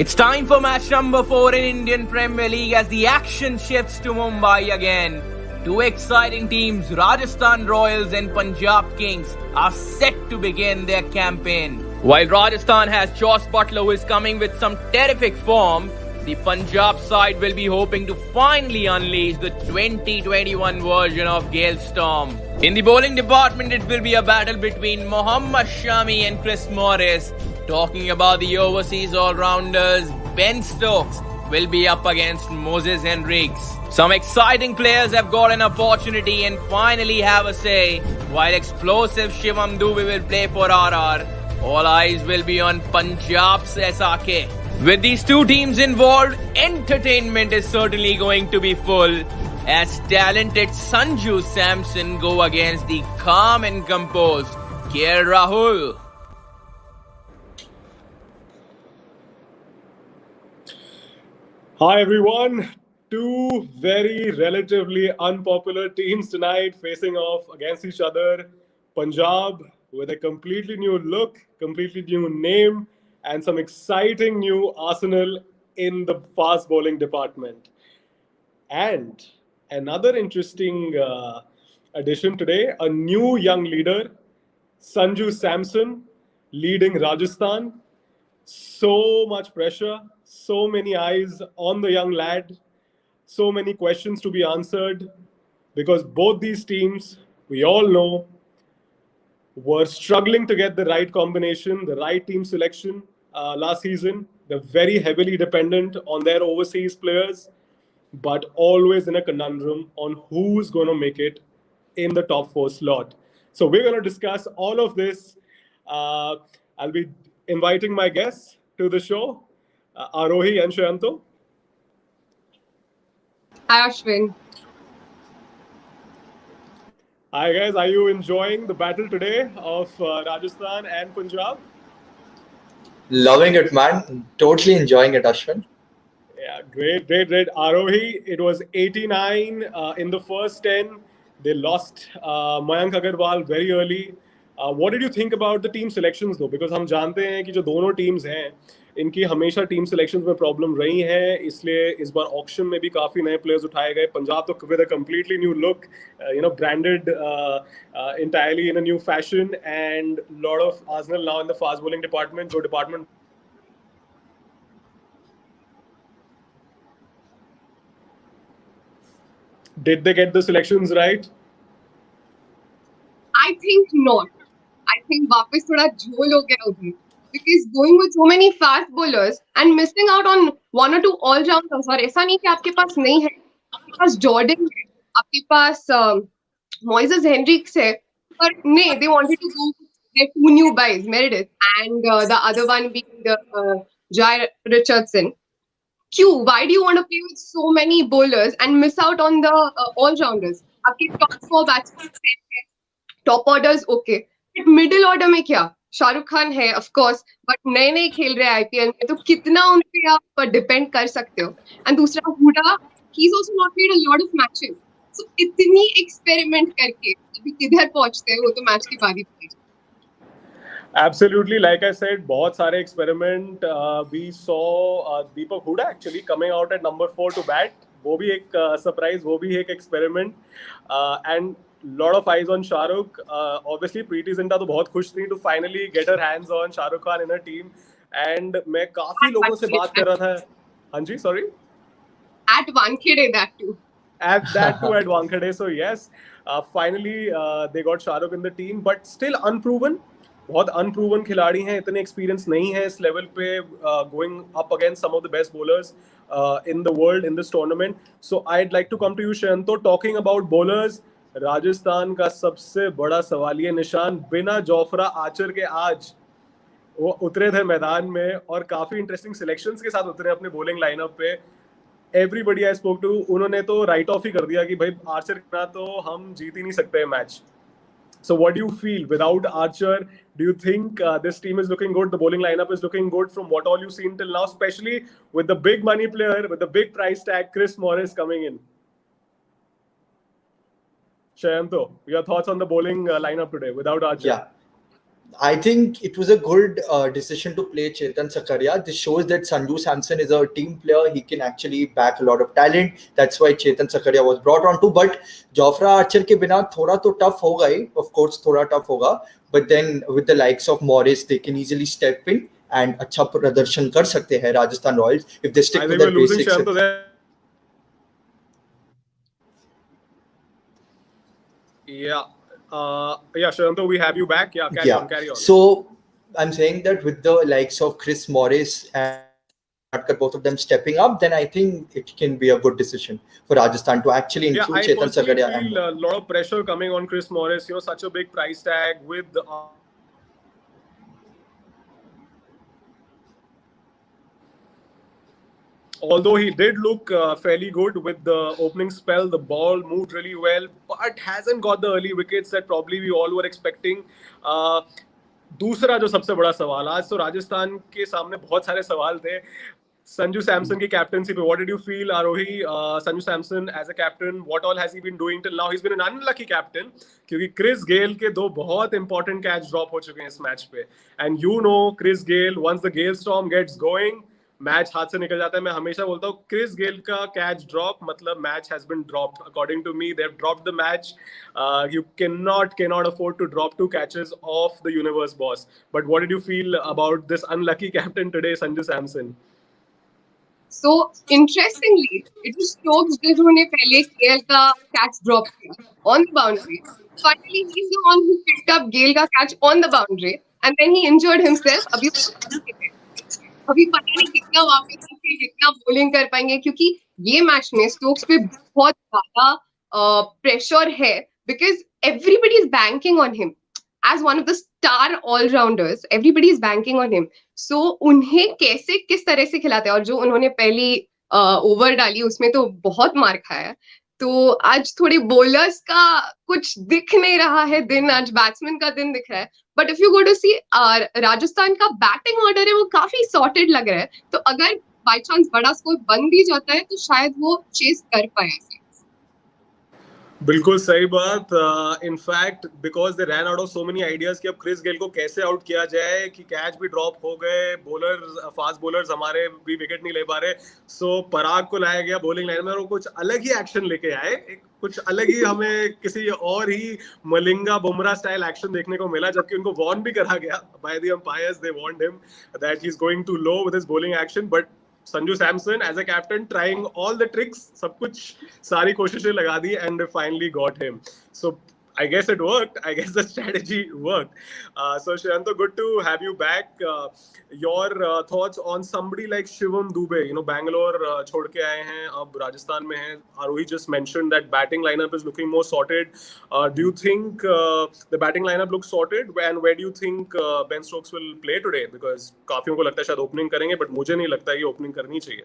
It's time for match number 4 in Indian Premier League as the action shifts to Mumbai again. Two exciting teams, Rajasthan Royals and Punjab Kings, are set to begin their campaign. While Rajasthan has Josh Butler, who is coming with some terrific form, the Punjab side will be hoping to finally unleash the 2021 version of Gayle Storm. In the bowling department, it will be a battle between Mohammad Shami and Chris Morris. Talking about the overseas all-rounders, Ben Stokes will be up against Moses Henriques. Some exciting players have got an opportunity and finally have a say, while explosive Shivam Dube will play for RR. All eyes will be on Punjab's SRK. With these two teams involved, entertainment is certainly going to be full as talented Sanju Samson go against the calm and composed KL Rahul. Hi everyone, two very relatively unpopular teams tonight facing off against each other. Punjab with a completely new look, completely new name, and some exciting new arsenal in the fast bowling department. And another interesting addition today, a new young leader, Sanju Samson, leading Rajasthan. So much pressure, so many eyes on the young lad, so many questions to be answered because both these teams, we all know, were struggling to get the right combination, the right team selection last season. They're very heavily dependent on their overseas players, but always in a conundrum on who's going to make it in the top 4 slot. So we're going to discuss all of this. I'll be inviting my guests to the show, Arohi and Shayanto. Hi, Ashwin. Hi guys, are you enjoying the battle today of Rajasthan and Punjab? Loving it, man. Totally enjoying it, Ashwin. Yeah, great. Arohi, it was 89 in the first 10. They lost Mayank Agarwal very early. What did you think about the team selections though? Because हम जानते हैं कि जो दोनों teams हैं, इनकी हमेशा team selections में problem रही है, इसलिए इस बार auction में भी काफी नए players उठाए गए. पंजाब तो with a completely new look, branded entirely in a new fashion, and lot of arsenal now in the fast bowling department. जो department did they get the selections right? I think not. I think वापस थोड़ा झोल हो गया उधर. Because going with so many fast bowlers and missing out on one or two all-rounders, और ऐसा नहीं कि आपके पास नहीं है. आपके पास Jordan है, आपके पास Moses Henriques है, पर नहीं, they wanted to go with their two new guys, Meredith and the other one being the Jai Richardson. Q, why do you want to play with so many bowlers and miss out on the all-rounders? आपके top 4 batsmen हैं, top orders okay. Middle order में क्या शाहरुख खान है of course but नए नए खेल रहे हैं आईपीएल में तो कितना उन पे आप डिपेंड कर सकते हो एंड दूसरा Hooda he is also not played a lot of matches so इतनी एक्सपेरिमेंट करके अभी किधर पहुंचते हैं वो तो मैच के बाद ही पता चलेगा. Absolutely, like I said, बहुत सारे experiment. We saw Deepak Huda actually coming out at number 4 to bat. वो भी एक surprise, वो भी एक experiment. And lot of eyes on Shahrukh. Obviously, Preeti Zinta तो बहुत खुश थी to finally get her hands on Shahrukh Khan in her team. And मैं काफी लोगों से बात कर रहा था. हाँ जी, sorry. At Wankhede that too. At Wankhede. So yes, finally they got Shahrukh in the team, but still unproven. बहुत unproven खिलाड़ी हैं, इतने experience नहीं है इस level पे going up against some of the best bowlers in the world in this tournament. So I'd like to come to you, Shayanto, talking about bowlers. Rajasthan का सबसे बड़ा सवालिया निशान बिना जोफ्रा आर्चर के आज वो उतरे थे मैदान में और काफी इंटरेस्टिंग सिलेक्शंस के साथ उतरे अपने बॉलिंग लाइनअप पे. एवरीबडी आई स्पोक टू, उन्होंने तो राइट ऑफ ही कर दिया कि भाई आर्चर के ना तो हम जीत ही नहीं सकते match. So what do you feel without Archer? Do you think this team is looking good? The bowling lineup is looking good from what all you've seen till now, especially with the big money player, with the big price tag, Chris Morris coming in. Shayanto, your thoughts on the bowling lineup today without Archer? Yeah. I think it was a good decision to play Chetan Sakaria. This shows that Sanju Samson is a team player. He can actually back a lot of talent. That's why Chetan Sakaria was brought on to. But Jofra Archer के बिना थोड़ा तो tough होगा ही. Of course, थोड़ा tough होगा. But then with the likes of Morris, they can easily step in and अच्छा प्रदर्शन कर सकते हैं Rajasthan Royals if they stick with their basics. Yeah. Yeah, Shanto, we have you back. Yeah, carry on. So I'm saying that with the likes of Chris Morris and both of them stepping up, then I think it can be a good decision for Rajasthan to actually include Chetan Sakaria. I feel a lot of pressure coming on Chris Morris. Such a big price tag with the. Although he did look fairly good with the opening spell, the ball moved really well, but hasn't got the early wickets that probably we all were expecting. दूसरा जो सबसे बड़ा सवाल, आज तो राजस्थान के सामने बहुत सारे सवाल थे. Sanju Samson की कैप्टनसी पे, what did you feel, Arohi? Sanju Samson as a captain, what all has he been doing till now? He's been an unlucky captain क्योंकि Chris Gayle के दो बहुत important catch drop हो चुके हैं इस मैच पे. And you know Chris Gayle, once the Gale storm gets going, match हाथ से निकल जाता है. मैं हमेशा बोलता हूँ क्रिस गेल का कैच ड्रॉप मतलब match has been dropped. According to me, they have dropped the match. You cannot afford to drop 2 catches off the universe, boss. But what did you feel about this unlucky captain today, Sanju Samson? So interestingly, it was Stokes जिन्होंने पहले KL का catch drop किया on the boundary. Finally, he's the one who picked up Gayle का catch on the boundary, and then he injured himself. अभी पता नहीं कितना वापस आके कितना बॉलिंग कर पाएंगे, क्योंकि ये मैच में स्टोक्स पे बहुत ज्यादा प्रेशर है, because everybody is banking on him as one of the star allrounders. Everybody is banking on him. So उन्हें कैसे किस तरह से खिलाते हैं, और जो उन्होंने पहली ओवर डाली उसमें तो बहुत मार खाया. तो आज थोड़े बॉलर्स का कुछ दिख नहीं रहा है दिन, आज बैट्समैन का दिन दिख रहा है. But if you go to see Rajasthan का बैटिंग ऑर्डर है वो काफी सॉर्टेड लग रहा है. तो अगर बाय चांस बड़ा स्कोर बन भी जाता है तो शायद वो चेस कर पाए. बिल्कुल सही बात. In fact because they ran out of so many ideas कि अब क्रिस गेल को कैसे आउट किया जाए, कि कैच भी ड्रॉप हो गए, बॉलर्स फास्ट बॉलर्स हमारे भी विकेट नहीं ले पा रहे. सो पराग को लाया गया बॉलिंग लाइन में और वो कुछ अलग ही एक्शन लेके आए. कुछ अलग ही हमें किसी और ही मलिंगा बुमराह स्टाइल एक्शन देखने को मिला, जबकि उनको वार्न भी करा गया by the umpires. They warned him that he is going to low with his bowling action. But Sanju Samson as a captain trying all the tricks, सब कुछ सारी कोशिशें लगा दी, and they finally got him. So I guess it worked. I guess the strategy worked. So Shanto, good to have you back. Your thoughts on somebody like Shivam Dube? You know, Bangalore छोड़ के आए हैं, अब राजस्थान में हैं. Arohi just mentioned that batting lineup is looking more sorted. Do you think the batting lineup looks sorted? And where do you think Ben Stokes will play today? Because काफियों को लगता है शायद opening करेंगे, but मुझे नहीं लगता कि opening करनी चाहिए.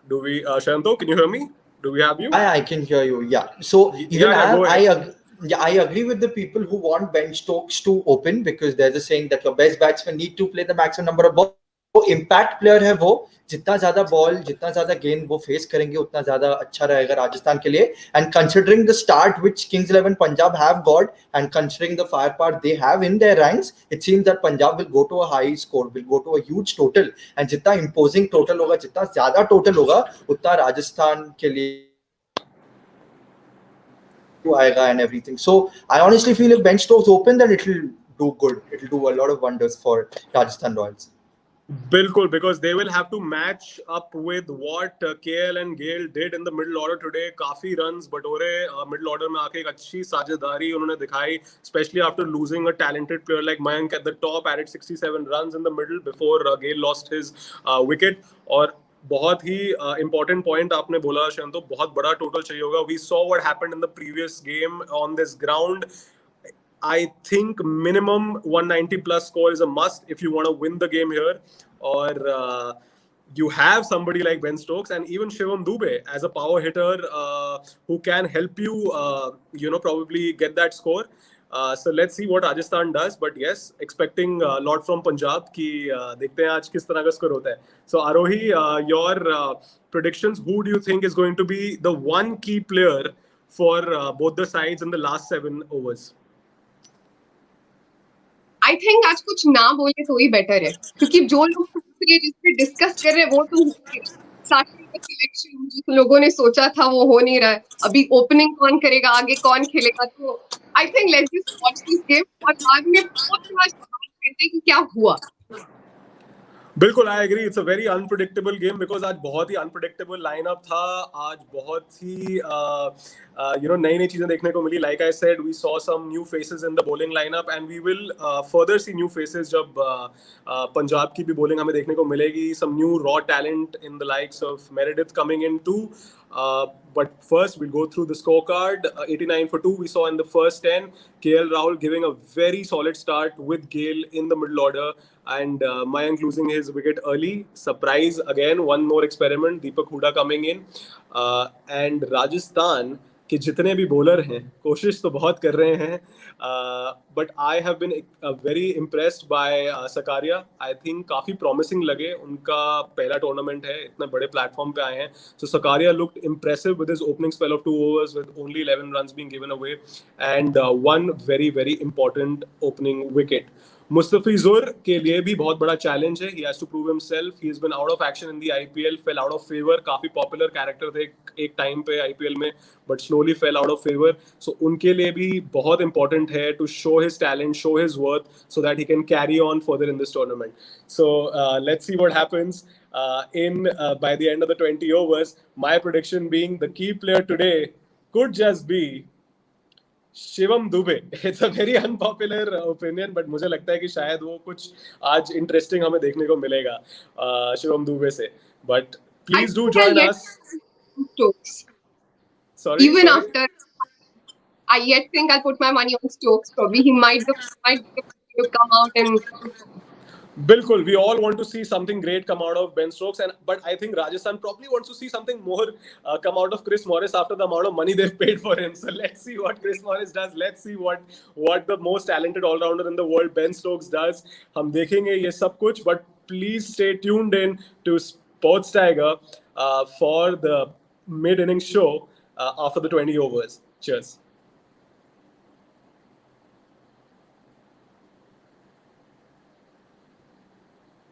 Do we, Shanto, can you hear me? Do we have you? I can hear you. Yeah. So even I agree with the people who want Ben Stokes to open, because there's a saying that your best batsmen need to play the maximum number of balls. वो impact player है. वो जितना ज्यादा ball, जितना ज्यादा गेंद वो face करेंगे उतना ज्यादा अच्छा रहेगा राजस्थान के लिए. And considering the start which Kings 11 Punjab have got and considering the fire power they have in their ranks, it seems that Punjab will go to a high score, will go to a huge total. And जितना imposing total होगा, जितना ज्यादा total होगा, उतना राजस्थान के लिए आएगा and everything. So I honestly feel if Ben Stokes open, then it will do good. It will do a lot of wonders for Rajasthan Royals. Bilkul, because they will have to match up with what KL and Gayle did in the middle order today. काफी runs बटोरे middle order में आके एक अच्छी साझेदारी उन्होंने दिखाई, especially after losing a talented player like Mayank at the top. Added 67 runs in the middle before Gayle lost his wicket. और बहुत ही important point आपने बोला शंतो, बहुत बड़ा total चाहिए होगा. We saw what happened in the previous game on this ground. I think minimum 190 plus score is a must if you want to win the game here. Or you have somebody like Ben Stokes and even Shivam Dube as a power hitter who can help you, probably get that score. So let's see what Rajasthan does. But yes, expecting a lot from Punjab. कि देखते हैं आज किस तरह का score होता है. So Arohi, your predictions. Who do you think is going to be the one key player for both the sides in the last 7 overs? I think आज कुछ ना बोले तो ही बेटर है, क्योंकि जो लोग सोच रहे हैं, जिस पे डिस्कस कर रहे हैं, वो तो हो नहीं रहा। स्टार्टिंग का सिलेक्शन जो लोगों ने सोचा था वो हो नहीं रहा है। अभी ओपनिंग कौन करेगा, आगे कौन खेलेगा, तो I think let's just watch this game और बाद में बहुत बात करते हैं कि क्या हुआ। बिल्कुल, I agree, it's a very unpredictable game because आज बहुत ही अनप्रेडिक्टेबल लाइनअप था। आज बहुत ही नई नई चीजें देखने को मिली। Like I said, we saw some new faces in the bowling lineup and we will further see new faces जब पंजाब की भी बॉलिंग हमें देखने को मिलेगी। Some new raw talent in the likes of Meredith coming in too. But first, we'll go through the scorecard. 89 for 2 we saw in the first 10. KL Rahul giving a very solid start with Gayle in the middle order, and Mayank losing his wicket early. Surprise again, one more experiment. Deepak Hooda coming in. And Rajasthan कि जितने भी bowler हैं कोशिश तो बहुत कर रहे हैं, but I have been very impressed by Sakariya. I think काफ़ी प्रॉमिसिंग लगे. उनका पहला टूर्नामेंट है, इतने बड़े प्लेटफॉर्म पे आए हैं. So Sakariya looked impressive with his opening spell of 2 overs with only 11 runs being given away and one very very important opening wicket. Mustafizur के लिए भी बहुत बड़ा चैलेंज है. He has to prove himself. He has been out of action in the IPL, fell out of favor. काफी popular character थे एक time पे IPL में, but slowly fell out of favor. So उनके लिए भी बहुत important है to show his talent, show his worth, so that he can carry on further in this tournament. So let's see what happens by the end of the 20 overs. My prediction being the key player today could just be Shivam Dubey. It's a very unpopular opinion, but मुझे लगता है कि शायद वो कुछ आज interesting हमें देखने को मिलेगा शिवम दुबे से. But please do join us. Sorry, Even sorry. after, I yet think I'll put my money on Stokes. Probably he might come out and. Bilkul, we all want to see something great come out of Ben Stokes, but I think Rajasthan probably wants to see something more come out of Chris Morris after the amount of money they've paid for him. So let's see what Chris Morris does. Let's see what the most talented all-rounder in the world, Ben Stokes, does. हम देखेंगे ये सब कुछ, but please stay tuned in to SportsTiger for the mid-inning show after the 20 overs. Cheers.